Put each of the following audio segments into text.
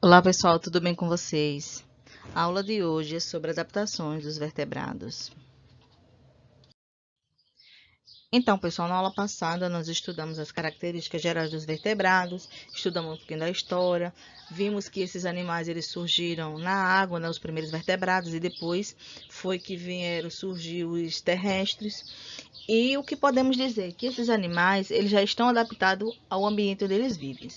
Olá pessoal, tudo bem com vocês? A aula de hoje é sobre adaptações dos vertebrados. Então, pessoal, na aula passada nós estudamos as características gerais dos vertebrados, estudamos um pouquinho da história, vimos que esses animais eles surgiram na água, né, os primeiros vertebrados, e depois foi que vieram surgir os terrestres. E o que podemos dizer? Que esses animais eles já estão adaptados ao ambiente onde eles vivem.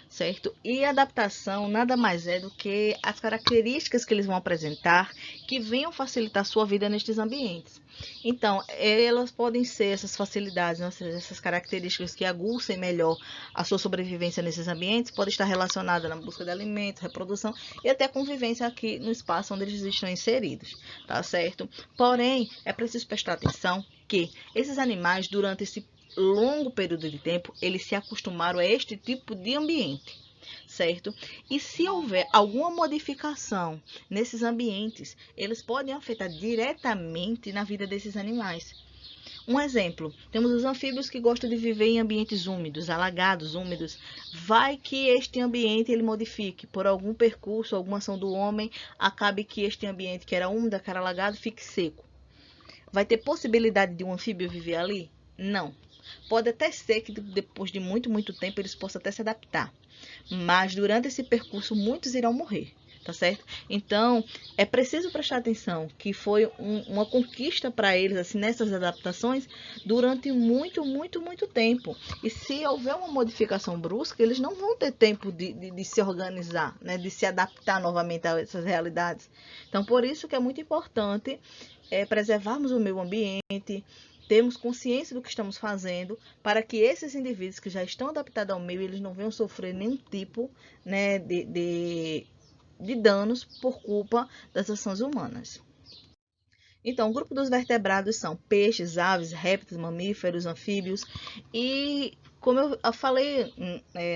Certo? E a adaptação nada mais é do que as características que eles vão apresentar que venham facilitar a sua vida nestes ambientes. Então, elas podem ser essas facilidades, ou seja, essas características que aguçem melhor a sua sobrevivência nesses ambientes, pode estar relacionada na busca de alimentos, reprodução e até convivência aqui no espaço onde eles estão inseridos, tá certo? Porém, é preciso prestar atenção que esses animais, durante esse longo período de tempo, eles se acostumaram a este tipo de ambiente, certo? E se houver alguma modificação nesses ambientes, eles podem afetar diretamente na vida desses animais. Um exemplo, temos os anfíbios que gostam de viver em ambientes úmidos, alagados, úmidos. Vai que este ambiente ele modifique por algum percurso, alguma ação do homem, acabe que este ambiente que era úmido, que era alagado, fique seco. Vai ter possibilidade de um anfíbio viver ali? Não. Pode até ser que depois de muito tempo eles possam até se adaptar, mas durante esse percurso muitos irão morrer, tá certo? Então é preciso prestar atenção que foi uma conquista para eles assim nessas adaptações durante muito tempo. E se houver uma modificação brusca, eles não vão ter tempo de se organizar, né? De se adaptar novamente a essas realidades. Então por isso que é muito importante preservarmos o meio ambiente, termos consciência do que estamos fazendo, para que esses indivíduos que já estão adaptados ao meio, eles não venham sofrer nenhum tipo, né, de danos por culpa das ações humanas. Então, o grupo dos vertebrados são peixes, aves, répteis, mamíferos, anfíbios e como eu falei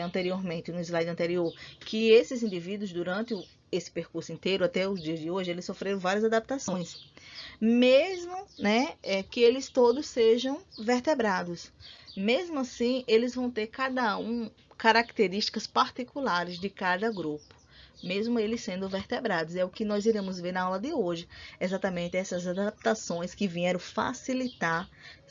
anteriormente, no slide anterior, que esses indivíduos, durante esse percurso inteiro, até os dias de hoje, eles sofreram várias adaptações. Mesmo que eles todos sejam vertebrados. Mesmo assim, eles vão ter cada um características particulares de cada grupo, mesmo eles sendo vertebrados. É o que nós iremos ver na aula de hoje, exatamente essas adaptações que vieram facilitar,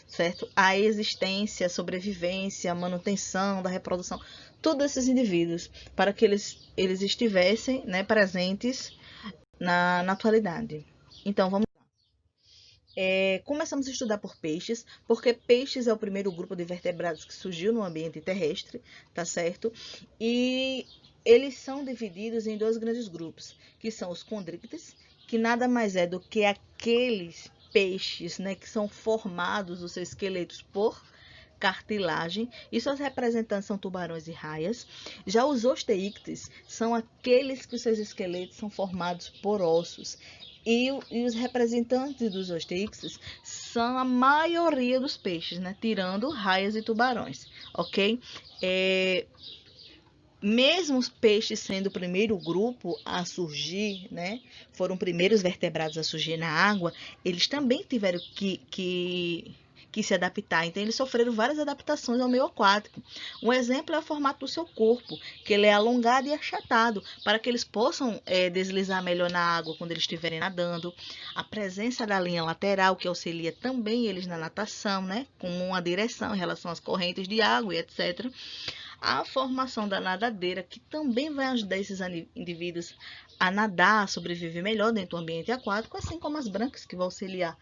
certo? A existência, a sobrevivência, a manutenção da reprodução, todos esses indivíduos, para que eles estivessem, né, presentes na atualidade. Então, vamos começamos a estudar por peixes, porque peixes é o primeiro grupo de vertebrados que surgiu no ambiente terrestre, tá certo? E eles são divididos em dois grandes grupos, que são os condríctes, que nada mais é do que aqueles peixes, né, que são formados os seus esqueletos por cartilagem, e suas representantes são tubarões e raias. Já os osteíctes são aqueles que os seus esqueletos são formados por ossos. E os representantes dos osteíctes são a maioria dos peixes, né? Tirando raias e tubarões, ok? Mesmo os peixes sendo o primeiro grupo a surgir, né? Foram os primeiros vertebrados a surgir na água, eles também tiveram que se adaptar. Então, eles sofreram várias adaptações ao meio aquático. Um exemplo é o formato do seu corpo, que ele é alongado e achatado, para que eles possam deslizar melhor na água quando eles estiverem nadando. A presença da linha lateral, que auxilia também eles na natação, né? Com uma direção em relação às correntes de água e etc. A formação da nadadeira, que também vai ajudar esses indivíduos a nadar, a sobreviver melhor dentro do ambiente aquático, assim como as brancas, que vão auxiliar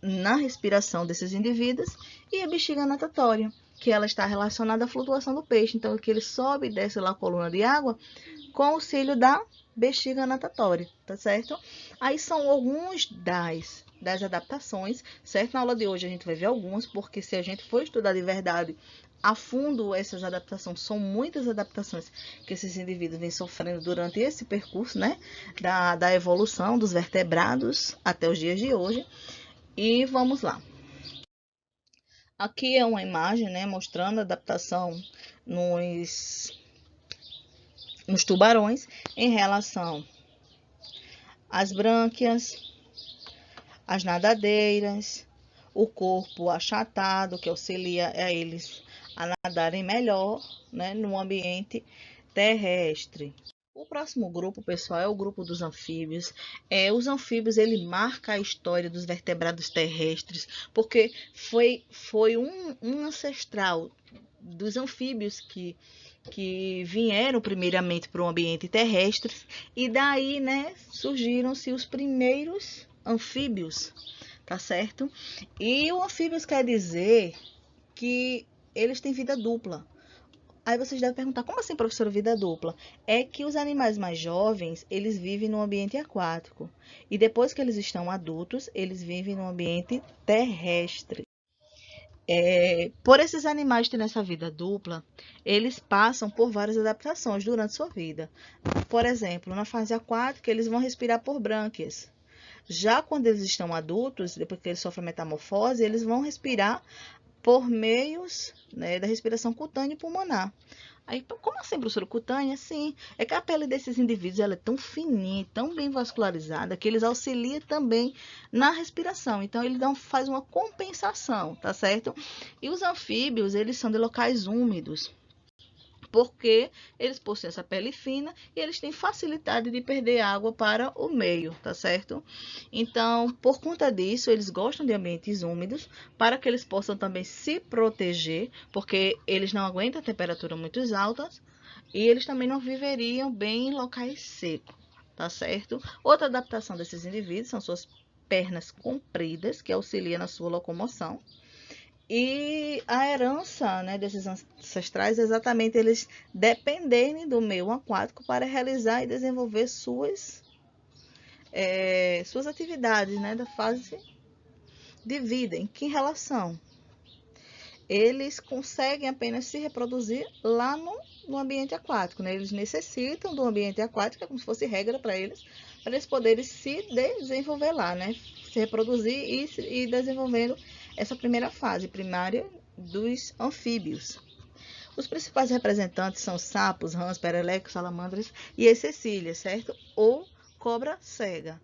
na respiração desses indivíduos, e a bexiga natatória, que ela está relacionada à flutuação do peixe. Então, que ele sobe e desce lá a coluna de água com auxílio da bexiga natatória, tá certo? Aí são alguns das adaptações, certo? Na aula de hoje a gente vai ver algumas, porque se a gente for estudar de verdade a fundo essas adaptações, são muitas adaptações que esses indivíduos vêm sofrendo durante esse percurso, né? Da evolução dos vertebrados até os dias de hoje. E vamos lá. Aqui é uma imagem, né, mostrando a adaptação nos tubarões em relação às brânquias, às nadadeiras, o corpo achatado, que auxilia a eles a nadarem melhor, né, no ambiente terrestre. O próximo grupo, pessoal, é o grupo dos anfíbios. Os anfíbios, ele marca a história dos vertebrados terrestres, porque foi um ancestral dos anfíbios que vieram primeiramente para o ambiente terrestre, e daí, né, surgiram-se os primeiros anfíbios, tá certo? E o anfíbios quer dizer que eles têm vida dupla. Aí vocês devem perguntar, como assim, professora, vida dupla? É que os animais mais jovens, eles vivem no ambiente aquático. E depois que eles estão adultos, eles vivem no ambiente terrestre. Por esses animais terem essa vida dupla, eles passam por várias adaptações durante sua vida. Por exemplo, na fase aquática, eles vão respirar por brânquias. Já quando eles estão adultos, depois que eles sofrem metamorfose, eles vão respirar por meios, né, da respiração cutânea e pulmonar. Aí, como assim, professora, cutânea? Sim, é que a pele desses indivíduos ela é tão fininha, tão bem vascularizada, que eles auxiliam também na respiração. Então, ele faz uma compensação, tá certo? E os anfíbios, eles são de locais úmidos, porque eles possuem essa pele fina e eles têm facilidade de perder água para o meio, tá certo? Então, por conta disso, eles gostam de ambientes úmidos para que eles possam também se proteger, porque eles não aguentam temperaturas muito altas e eles também não viveriam bem em locais secos, tá certo? Outra adaptação desses indivíduos são suas pernas compridas, que auxiliam na sua locomoção. E a herança, né, desses ancestrais é exatamente eles dependerem do meio aquático para realizar e desenvolver suas atividades, né, da fase de vida. Em que relação? Eles conseguem apenas se reproduzir lá no ambiente aquático, né? Eles necessitam do ambiente aquático, é como se fosse regra para eles poderem se desenvolver lá, né? Se reproduzir e desenvolvendo essa primeira fase primária dos anfíbios. Os principais representantes são sapos, rãs, pererecos, salamandras e as cecílias, certo? Ou cobra cega.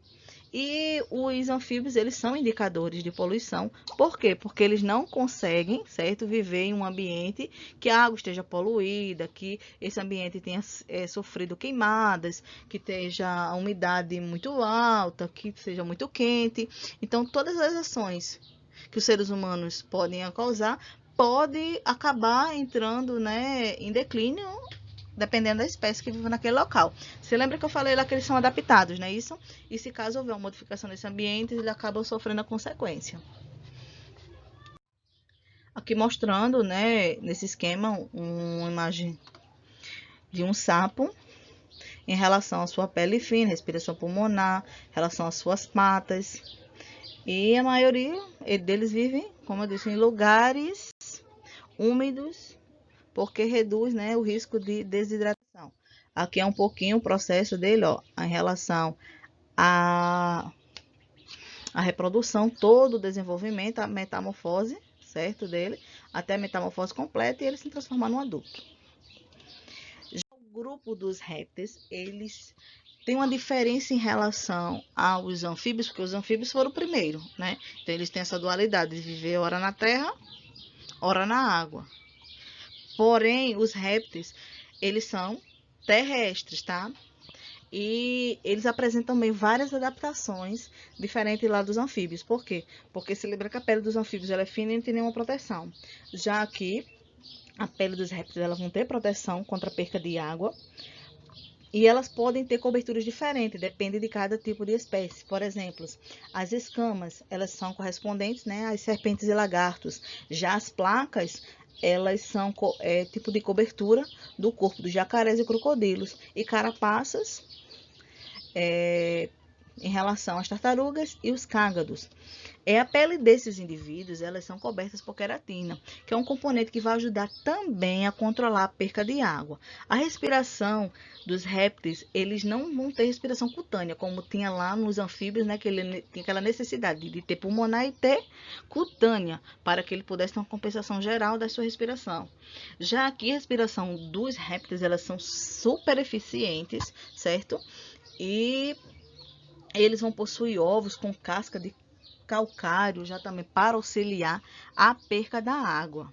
E os anfíbios, eles são indicadores de poluição. Por quê? Porque eles não conseguem, certo, viver em um ambiente que a água esteja poluída, que esse ambiente tenha sofrido queimadas, que esteja a umidade muito alta, que seja muito quente. Então, todas as ações que os seres humanos podem causar pode acabar entrando, né, em declínio, dependendo da espécie que vive naquele local. Você lembra que eu falei lá que eles são adaptados, não é isso? E se caso houver uma modificação nesse ambiente, eles acabam sofrendo a consequência. Aqui mostrando, né, nesse esquema, uma imagem de um sapo em relação à sua pele fina, respiração pulmonar, em relação às suas patas. E a maioria deles vivem, como eu disse, em lugares úmidos, porque reduz, né, o risco de desidratação. Aqui é um pouquinho o processo dele, ó, em relação à reprodução, todo o desenvolvimento, a metamorfose, certo, dele, até a metamorfose completa e ele se transformar num adulto. Já o grupo dos répteis, eles têm uma diferença em relação aos anfíbios, porque os anfíbios foram o primeiro, né? Então, eles têm essa dualidade de viver ora na terra, ora na água. Porém, os répteis, eles são terrestres, tá? E eles apresentam também várias adaptações diferentes lá dos anfíbios. Por quê? Porque se lembra que a pele dos anfíbios ela é fina e não tem nenhuma proteção. Já aqui, a pele dos répteis elas vão ter proteção contra a perca de água. E elas podem ter coberturas diferentes, depende de cada tipo de espécie. Por exemplo, as escamas, elas são correspondentes, né, às serpentes e lagartos. Já as placas, elas são tipo de cobertura do corpo dos jacarés e crocodilos. E carapaças, em relação às tartarugas e os cágados. A pele desses indivíduos, elas são cobertas por queratina, que é um componente que vai ajudar também a controlar a perca de água. A respiração dos répteis, eles não vão ter respiração cutânea, como tinha lá nos anfíbios, né, que ele tinha aquela necessidade de ter pulmonar e ter cutânea, para que ele pudesse ter uma compensação geral da sua respiração. Já aqui, a respiração dos répteis, elas são super eficientes, certo? E eles vão possuir ovos com casca de calcário, já também para auxiliar a perca da água.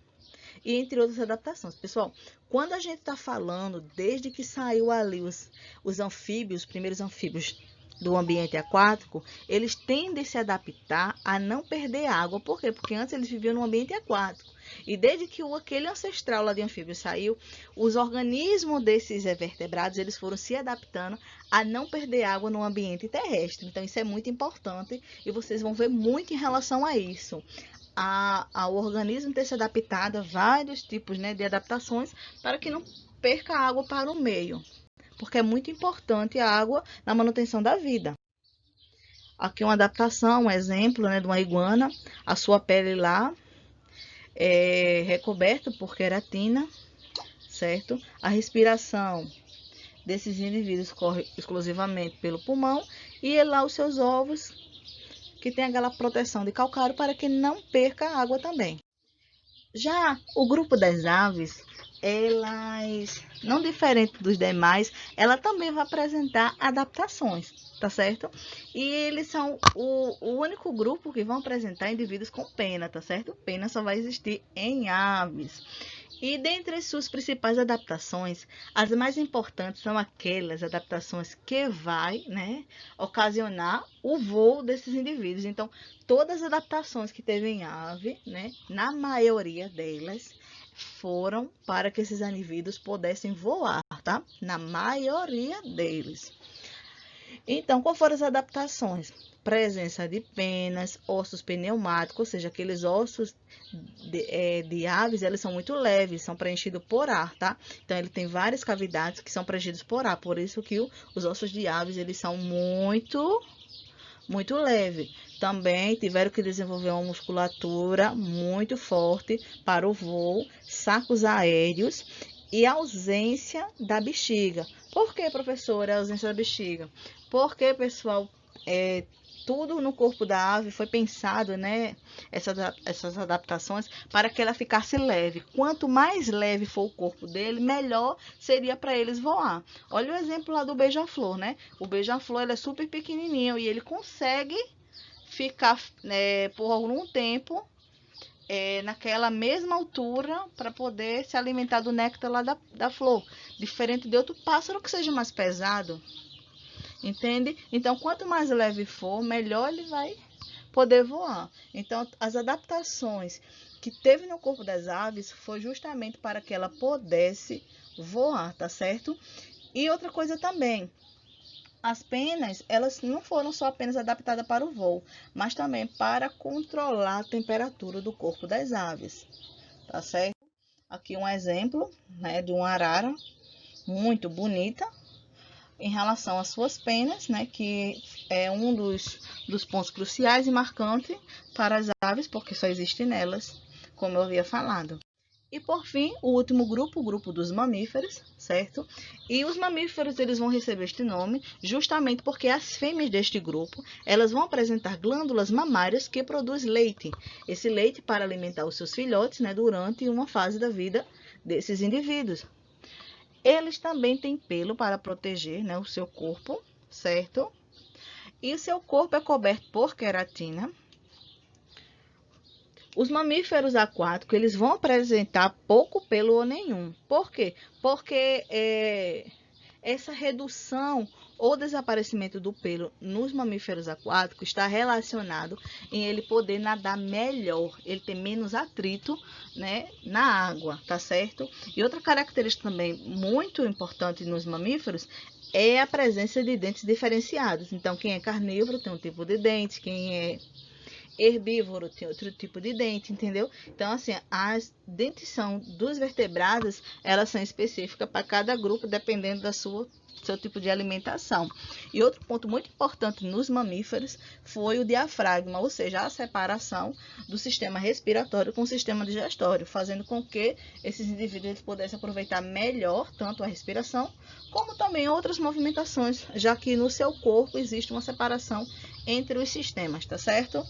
E entre outras adaptações. Pessoal, Quando a gente está falando, desde que saiu ali os anfíbios, os primeiros anfíbios do ambiente aquático, eles tendem a se adaptar a não perder água. Por quê? Porque antes eles viviam no ambiente aquático. E desde que aquele ancestral lá de anfíbio saiu, os organismos desses vertebrados, eles foram se adaptando a não perder água no ambiente terrestre. Então isso é muito importante e vocês vão ver muito em relação a isso. Ao organismo ter se adaptado a vários tipos, né, de adaptações para que não perca água para o meio, porque é muito importante a água na manutenção da vida. Aqui uma adaptação, um exemplo, né, de uma iguana, a sua pele lá é recoberta por queratina, certo? A respiração desses indivíduos corre exclusivamente pelo pulmão e lá os seus ovos, que tem aquela proteção de calcário para que não perca a água também. Já o grupo das aves, elas, não diferente dos demais, ela também vai apresentar adaptações, tá certo? E eles são o único grupo que vão apresentar indivíduos com pena, tá certo? Pena só vai existir em aves. E dentre as suas principais adaptações, as mais importantes são aquelas adaptações que vai, né, ocasionar o voo desses indivíduos. Então, todas as adaptações que teve em ave, né, na maioria delas, foram para que esses indivíduos pudessem voar, tá? Na maioria deles. Então, quais foram as adaptações? Presença de penas, ossos pneumáticos, ou seja, aqueles ossos de aves, eles são muito leves, são preenchidos por ar, tá? Então, ele tem várias cavidades que são preenchidas por ar, por isso que os ossos de aves, eles são muito leve. Também tiveram que desenvolver uma musculatura muito forte para o voo, sacos aéreos e ausência da bexiga. Por que, professora, a ausência da bexiga? Porque, pessoal, tudo no corpo da ave foi pensado, né, essas adaptações, para que ela ficasse leve. Quanto mais leve for o corpo dele, melhor seria para eles voar. Olha o exemplo lá do beija-flor, né? O beija-flor, ele é super pequenininho e ele consegue ficar, né, por algum tempo naquela mesma altura para poder se alimentar do néctar lá da flor. Diferente de outro pássaro que seja mais pesado. Entende? Então, quanto mais leve for, melhor ele vai poder voar. Então, as adaptações que teve no corpo das aves foi justamente para que ela pudesse voar, tá certo? E outra coisa também, as penas, elas não foram só apenas adaptadas para o voo, mas também para controlar a temperatura do corpo das aves, tá certo? Aqui um exemplo, né, de uma arara muito bonita, em relação às suas penas, né, que é um dos pontos cruciais e marcantes para as aves, porque só existe nelas, como eu havia falado. E por fim, o último grupo, o grupo dos mamíferos, certo? E os mamíferos, eles vão receber este nome justamente porque as fêmeas deste grupo, elas vão apresentar glândulas mamárias que produzem leite. Esse leite para alimentar os seus filhotes, né, durante uma fase da vida desses indivíduos. Eles também têm pelo para proteger, né, o seu corpo, certo? E o seu corpo é coberto por queratina. Os mamíferos aquáticos, eles vão apresentar pouco pelo ou nenhum. Por quê? Porque essa redução ou desaparecimento do pelo nos mamíferos aquáticos está relacionado em ele poder nadar melhor, ele ter menos atrito, né, na água, tá certo? E outra característica também muito importante nos mamíferos é a presença de dentes diferenciados. Então, quem é carnívoro tem um tipo de dente, quem é herbívoro tem outro tipo de dente, entendeu? Então, assim, as dentição dos vertebrados, elas são específicas para cada grupo, dependendo da seu tipo de alimentação. E outro ponto muito importante nos mamíferos foi o diafragma, ou seja, a separação do sistema respiratório com o sistema digestório, fazendo com que esses indivíduos pudessem aproveitar melhor tanto a respiração, como também outras movimentações, já que no seu corpo existe uma separação entre os sistemas, tá certo?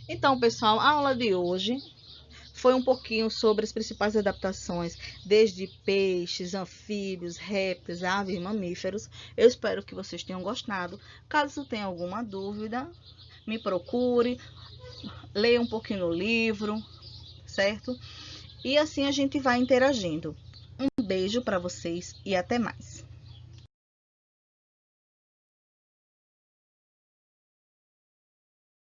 Então, pessoal, a aula de hoje foi um pouquinho sobre as principais adaptações, desde peixes, anfíbios, répteis, aves e mamíferos. Eu espero que vocês tenham gostado. Caso tenha alguma dúvida, me procure, leia um pouquinho no livro, certo? e assim a gente vai interagindo. Um beijo para vocês e até mais.